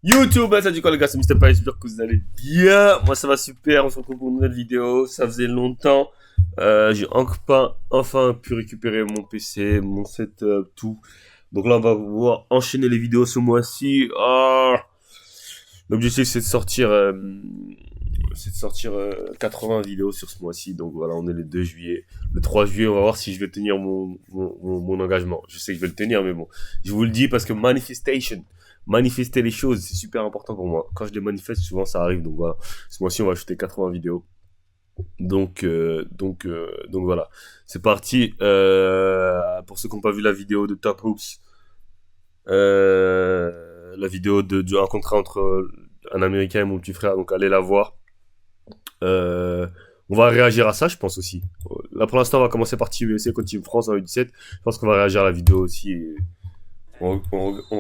YouTube, salut quoi les gars, c'est Mr. Paris, j'espère que vous allez bien. Moi ça va super, on se retrouve pour une nouvelle vidéo. Ça faisait longtemps. J'ai enfin pu récupérer mon PC, mon setup, tout. Donc là on va pouvoir enchaîner les vidéos ce mois-ci. L'objectif c'est de sortir 80 vidéos sur ce mois-ci. Donc voilà, on est le 2 juillet. Le 3 juillet, on va voir si je vais tenir mon engagement. Je sais que je vais le tenir, mais bon. Je vous le dis parce que manifester les choses, c'est super important pour moi. Quand je les manifeste, souvent ça arrive. Donc voilà, ce mois-ci, on va ajouter 80 vidéos. Donc voilà, c'est parti. Pour ceux qui n'ont pas vu la vidéo de Top Hoops, la vidéo un contrat entre un Américain et mon petit frère, donc allez la voir. On va réagir à ça, je pense aussi. Là pour l'instant, on va commencer par Team USA contre Team France en U17. Je pense qu'on va réagir à la vidéo aussi. Et on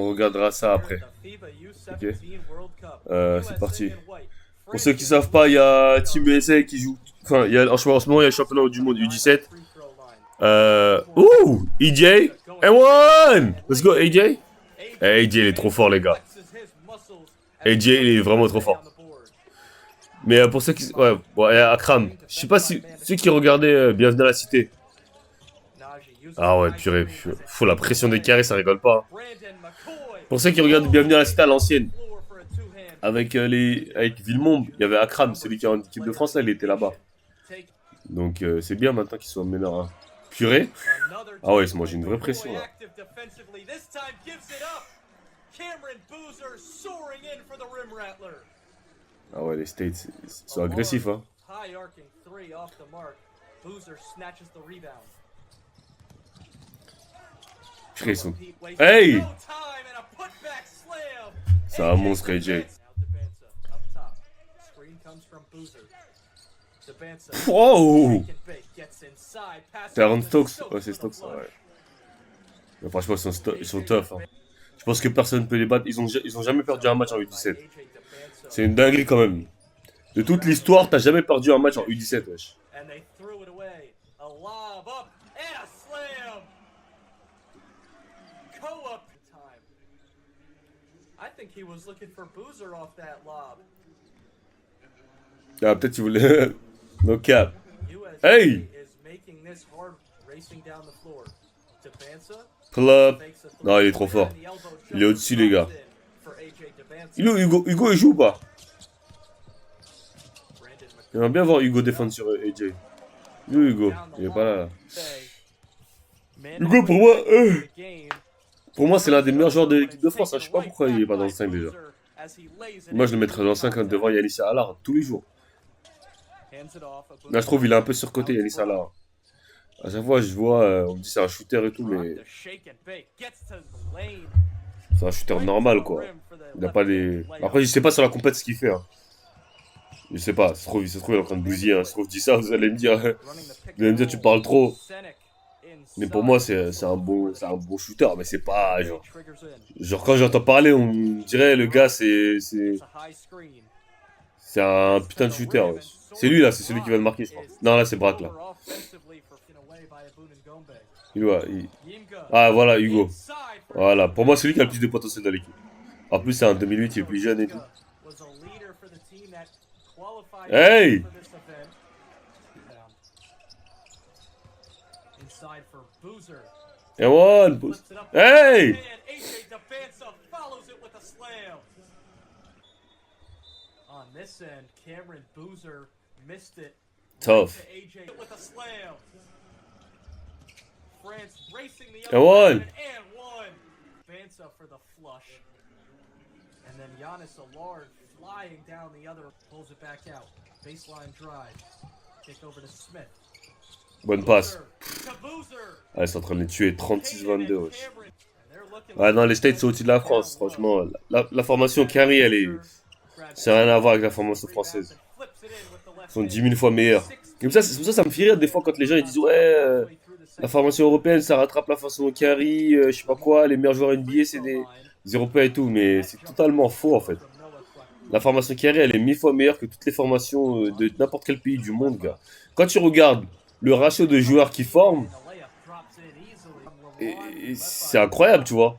regardera ça après. Ok. C'est parti. Pour ceux qui savent pas, il y a Team USA qui joue. Enfin, en ce moment, il y a le championnat du monde U17. Ouh, EJ, and one. Let's go, AJ. AJ, il est trop fort, les gars. AJ, il est vraiment trop fort. Mais pour ceux qui... Ouais, bon, Akram. Je sais pas si... Ceux qui regardaient Bienvenue à la Cité. Ah ouais, purée. Faut la pression des carrés, ça rigole pas. Pour ceux qui regardent Bienvenue à la Cité à l'ancienne. Avec Villemomble, il y avait Akram, celui qui est en équipe de France, là, il était là-bas. Donc c'est bien maintenant qu'ils soient meneurs. Hein. Purée. Ah ouais, moi j'ai une vraie pression là. Ah ouais, les States, ils sont agressifs, hein. Purée, ils sont... Hey! C'est un monstre, AJ. Wow! C'est Aaron Stokes? Ouais, c'est Stokes, ouais. Mais franchement, ils sont tough. Hein. Je pense que personne ne peut les battre. Ils ont jamais perdu un match en U17. C'est une dinguerie quand même. De toute l'histoire, t'as jamais perdu un match en U17, wesh. Ah, peut-être qu'il voulait... No cap. Hey! Pull up. Non, il est trop fort. Il est au-dessus, les gars. Hugo, il joue ou pas? J'aimerais bien voir Hugo défendre sur AJ. Hugo, il est pas là. Hugo, pour moi c'est l'un des meilleurs joueurs de l'équipe de France. Hein. Je sais pas pourquoi il est pas dans le 5 déjà. Moi, je le mettrais dans le 5 devant Yanis Allard tous les jours. Là, je trouve qu'il est un peu surcoté, Yanis Allard. À chaque fois, je vois, on me dit c'est un shooter et tout, mais... C'est un shooter normal, quoi. Il n'a pas des... Après, je sais pas sur la compète ce qu'il fait. Hein. Je sais pas, ça se trouve, il est en train de bousiller. Hein. Ça se trouve, je dis ça, vous allez me dire... tu parles trop. Mais pour moi, c'est un beau shooter, mais c'est pas... Genre quand j'entends parler, on dirait le gars, c'est un putain de shooter, ouais. C'est lui, là, c'est celui qui va le marquer, je crois. Non, là, c'est Braque, là. Ah, voilà, Hugo. Voilà, pour moi, c'est lui qui a le plus de potentiel dans l'équipe. En plus, c'est un 2008, il est plus jeune et tout. Hey! And one boost. Hey! Tough. And one. And then Giannis Allard flying down the other, pulls it back out. Baseline drive. Kick over to Smith. Bonne passe. Ah, ils sont en train de les tuer 36-22. Ouais. Ouais, non, les States sont au-dessus de la France, franchement. La formation carry, elle est... C'est rien à voir avec la formation française. Ils sont 10 000 fois meilleurs. Et comme ça, c'est pour ça que ça me fait rire des fois quand les gens ils disent ouais, la formation européenne ça rattrape la formation carry, je sais pas quoi, les meilleurs joueurs NBA c'est des Européens et tout, mais c'est totalement faux en fait. La formation carry elle est 1000 fois meilleure que toutes les formations de n'importe quel pays du monde, gars. Quand tu regardes le ratio de joueurs qui forment, c'est incroyable, tu vois.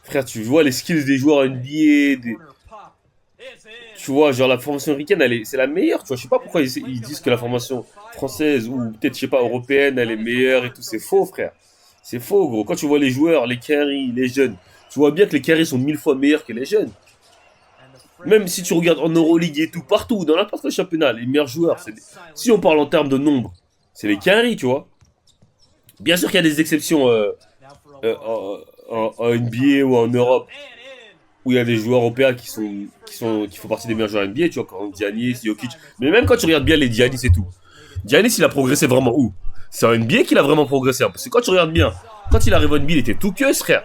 Frère, tu vois les skills des joueurs NBA, tu vois, genre la formation américaine, c'est la meilleure, tu vois. Je sais pas pourquoi ils disent que la formation française ou peut-être, je sais pas, européenne, elle est meilleure et tout. C'est faux, frère. C'est faux, gros. Quand tu vois les joueurs, les carries, les jeunes, tu vois bien que les carries sont 1000 fois meilleurs que les jeunes. Même si tu regardes en Euroleague et tout, partout, dans n'importe quel championnat, les meilleurs joueurs, si on parle en termes de nombre, c'est les carries, tu vois. Bien sûr qu'il y a des exceptions en NBA ou en Europe, où il y a des joueurs européens qui font partie des meilleurs joueurs NBA, tu vois, comme Giannis, Jokic. Mais même quand tu regardes bien les Giannis et tout, Giannis, il a progressé vraiment où? C'est en NBA qu'il a vraiment progressé. Parce que quand tu regardes bien, quand il arrive en NBA, il était tout que, frère.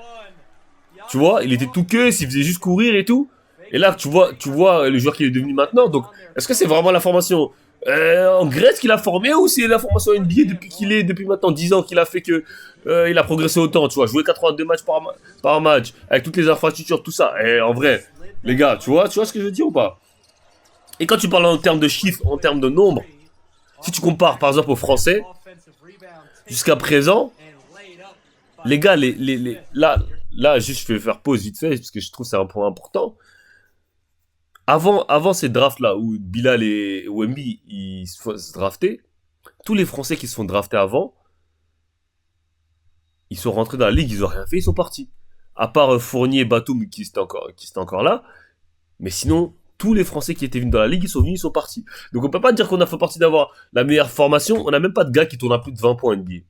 Tu vois, il était tout que, il faisait juste courir et tout. Et là, tu vois le joueur qu'il est devenu maintenant. Donc, est-ce que c'est vraiment la formation en Grèce qu'il a formé ou c'est la formation NBA depuis maintenant 10 ans qu'il a fait que il a progressé autant, tu vois, jouer 82 matchs par match, avec toutes les infrastructures, tout ça. Et en vrai, les gars, tu vois ce que je veux dire ou pas? Et quand tu parles en termes de chiffres, en termes de nombre, si tu compares par exemple aux Français, jusqu'à présent, les gars, là, juste je vais faire pause vite fait parce que je trouve que c'est un point important. Avant ces drafts-là, où Bilal et Wemby ils se draftaient, tous les Français qui se font drafter avant, ils sont rentrés dans la ligue, ils ont rien fait, ils sont partis. À part Fournier et Batum qui étaient encore là. Mais sinon, tous les Français qui étaient venus dans la ligue, ils sont venus, ils sont partis. Donc on peut pas dire qu'on a fait partie d'avoir la meilleure formation. On n'a même pas de gars qui tournent à plus de 20 points NBA.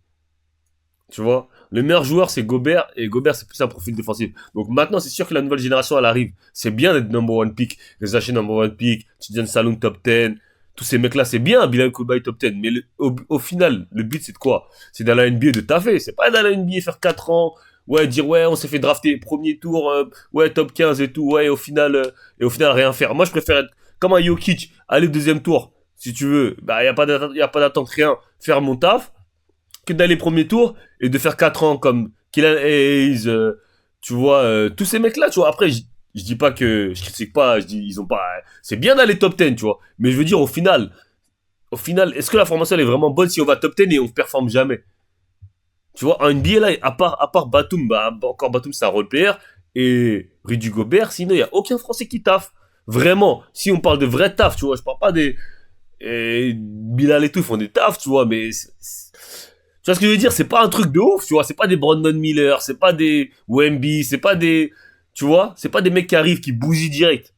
Tu vois, le meilleur joueur c'est Gobert et Gobert c'est plus un profil défensif. Donc maintenant c'est sûr que la nouvelle génération elle arrive. C'est bien d'être number one pick, les Haché number one pick, Tidjane Saloum top 10, tous ces mecs là c'est bien, Bilal Koulibaly top 10. Mais au final le but c'est de quoi? C'est dans la NBA de taffer. C'est pas dans la NBA faire 4 ans, ouais dire ouais on s'est fait drafter premier tour, ouais top 15 et tout, ouais et au final rien faire. Moi je préfère être comme un Jokic, aller deuxième tour si tu veux. Bah y a pas d'attente rien, faire mon taf que d'aller premier tour et de faire 4 ans comme Kylian Hayes, tu vois, tous ces mecs-là, tu vois. Après, je dis pas que je critique pas, je dis ils ont pas, c'est bien d'aller top 10, tu vois. Mais je veux dire au final, est-ce que la formation elle est vraiment bonne si on va top 10 et on performe jamais? Tu vois, en NBA là, à part Batum, bah encore Batum c'est un role player et Rudy Gobert, sinon il y a aucun Français qui taffe. Vraiment, si on parle de vrai taf, tu vois, je parle pas des Bilal et tout, ils font des tafs, tu vois, mais tu vois ce que je veux dire? C'est pas un truc de ouf, tu vois. C'est pas des Brandon Miller, c'est pas des Wemby, c'est pas des, tu vois, c'est pas des mecs qui arrivent, qui bousillent direct.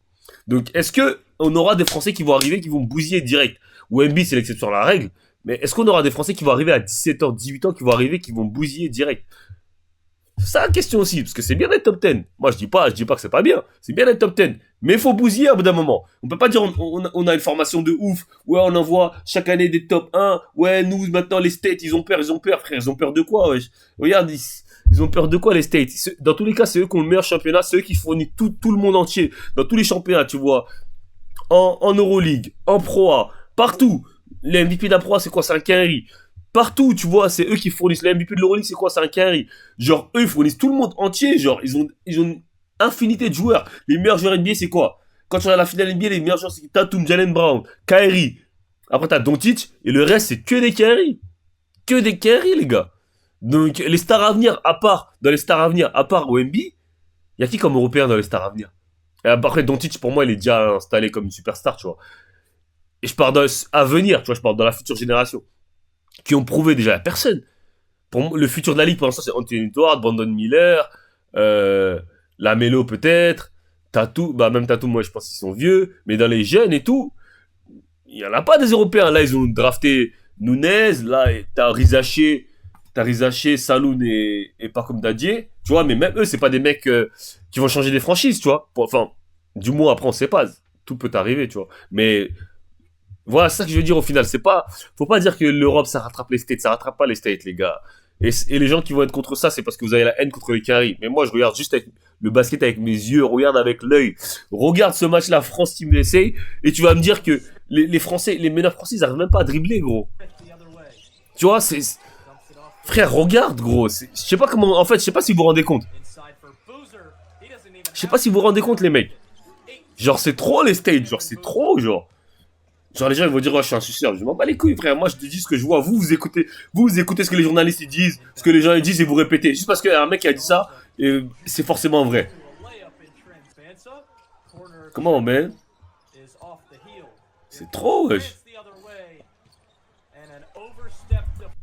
Donc, est-ce que on aura des Français qui vont arriver, qui vont bousiller direct? Wemby, c'est l'exception à la règle. Mais est-ce qu'on aura des Français qui vont arriver à 17 ans, 18 ans, qui vont arriver, qui vont bousiller direct? C'est ça la question aussi, parce que c'est bien d'être top 10. Moi, je dis pas que c'est pas bien. C'est bien d'être top 10. Mais il faut bousiller à bout d'un moment. On peut pas dire on a une formation de ouf. Ouais, on envoie chaque année des top 1. Ouais, nous, maintenant, les States, ils ont peur, frère. Ils ont peur de quoi, wesh? Regarde, ils ont peur de quoi, les States? Dans tous les cas, c'est eux qui ont le meilleur championnat. C'est eux qui fournissent tout le monde entier. Dans tous les championnats, tu vois. En Euroleague, en Pro A, partout. Les MVP de la Pro A, c'est quoi? C'est un Kyrie. Partout, tu vois, c'est eux qui fournissent. Les MVP de l'Euroleague, c'est quoi? C'est un Kyrie. Genre, eux, ils fournissent tout le monde entier. Genre, ils ont une infinité de joueurs. Les meilleurs joueurs NBA, c'est quoi? Quand tu regardes la finale NBA, les meilleurs joueurs, c'est Tatum, Jalen Brown, Kyrie. Après, t'as Doncic. Et le reste, c'est que des Kyrie. Que des Kyrie, les gars. Donc, les stars à venir, dans les stars à venir, à part OMB, il y a qui comme européen dans les stars à venir? Et après, Doncic, pour moi, il est déjà installé comme une superstar, tu vois. Et je parle à venir, tu vois, je parle dans la future génération. Qui ont prouvé déjà à personne. Pour moi, le futur de la ligue, pour l'instant, c'est Anthony Edwards, Brandon Miller, Lamelo peut-être, Tatum, bah même Tatum, moi je pense qu'ils sont vieux, mais dans les jeunes et tout, il y en a pas des Européens. Là, ils ont drafté Nunez, là, t'as Rizaché, Saloun et pas comme Dadier, tu vois, mais même eux, c'est pas des mecs qui vont changer des franchises, tu vois. Enfin, du moins, après, on sait pas, tout peut arriver, tu vois. Mais voilà, c'est ça que je veux dire au final. Faut pas dire que l'Europe ça rattrape les States, ça rattrape pas les States, les gars. Et les gens qui vont être contre ça, c'est parce que vous avez la haine contre les Caraïbes. Mais moi, je regarde juste avec le basket avec mes yeux, regarde avec l'œil. Regarde ce match-là, France-Team USA, et tu vas me dire que les Français, les meneurs français, ils arrivent même pas à dribbler, gros. Tu vois, frère, regarde, gros. Je sais pas comment, en fait, je sais pas si vous vous rendez compte. Je sais pas si vous vous rendez compte, les mecs. Genre, c'est trop les States, genre, c'est trop, genre. Genre les gens ils vont dire ouais, je suis un suceur. Je m'en bats les couilles, frère. Moi je te dis ce que je vois. Vous écoutez ce que les journalistes ils disent, ce que les gens ils disent et vous répétez. Juste parce qu'il y a un mec qui a dit ça, Et c'est forcément vrai. Comment, man? C'est trop, wesh.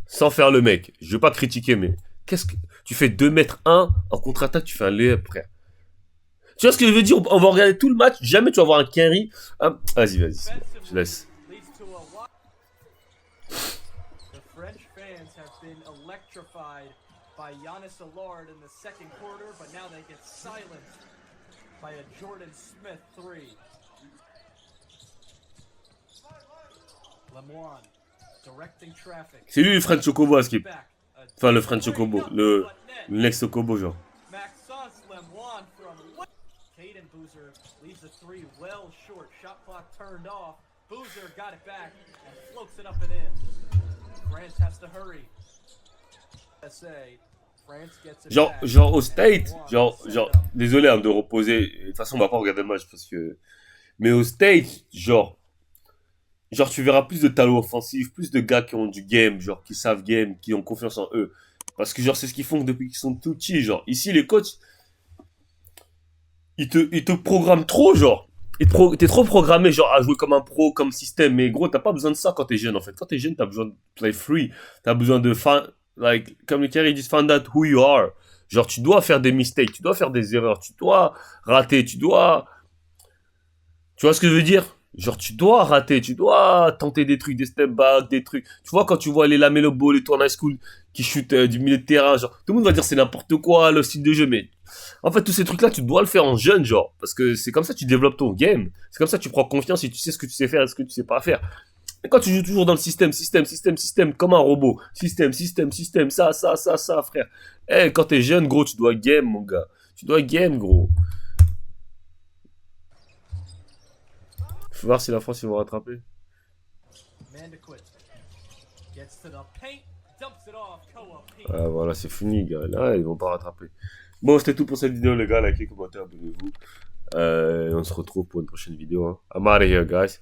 Sans faire le mec. Je veux pas critiquer, mais qu'est-ce que... Tu fais 2 m 1 en contre-attaque, tu fais un layup, frère. Tu vois ce que je veux dire? On va regarder tout le match. Jamais tu vas voir un carry. Ah, vas-y, vas-y. Je laisse. By Giannis Allard in the second quarter, but now they get silenced by a Jordan Smith 3. Lemoine directing traffic. C'est lui le French Chocobo à skip. Enfin le French Chocobo, le next Chocobo genre. Maxence Lemoine from Caden Boozer leaves the 3 well short. Shot clock turned off. Boozer got it back and floats it up and in. France has to hurry. Genre au State, genre, désolé hein, de reposer. De toute façon, on va pas regarder le match parce que. Mais au State, genre, tu verras plus de talents offensifs, plus de gars qui ont du game, genre, qui savent game, qui ont confiance en eux. Parce que, genre, c'est ce qu'ils font depuis qu'ils sont tout petits, genre. Ici, les coachs, ils te programment trop, genre. T'es trop programmé, genre, à jouer comme un pro, comme système. Mais gros, t'as pas besoin de ça quand t'es jeune, en fait. Quand t'es jeune, t'as besoin de play free. T'as besoin de like, comme les carrés disent, find out who you are. Genre, tu dois faire des mistakes, tu dois faire des erreurs, tu dois rater, tu vois ce que je veux dire? Genre, tu dois rater, tu dois tenter des trucs, des step back, des trucs. Tu vois, quand tu vois les Lamelo Ball, les tours high school qui chutent du milieu de terrain, genre, tout le monde va dire c'est n'importe quoi, le style de jeu, mais en fait, tous ces trucs-là, tu dois le faire en jeune, genre, parce que c'est comme ça que tu développes ton game. C'est comme ça que tu prends confiance et tu sais ce que tu sais faire et ce que tu sais pas faire. Et quand tu joues toujours dans le système, comme un robot, système, ça, frère. Eh, quand t'es jeune, gros, tu dois game, mon gars. Tu dois game, gros. Faut voir si la France, ils vont rattraper. Ah, voilà, c'est fini, gars. Là, ils vont pas rattraper. Bon, c'était tout pour cette vidéo, les gars. Likez, commentez, abonnez-vous. On se retrouve pour une prochaine vidéo. Hein. I'm out of here, guys.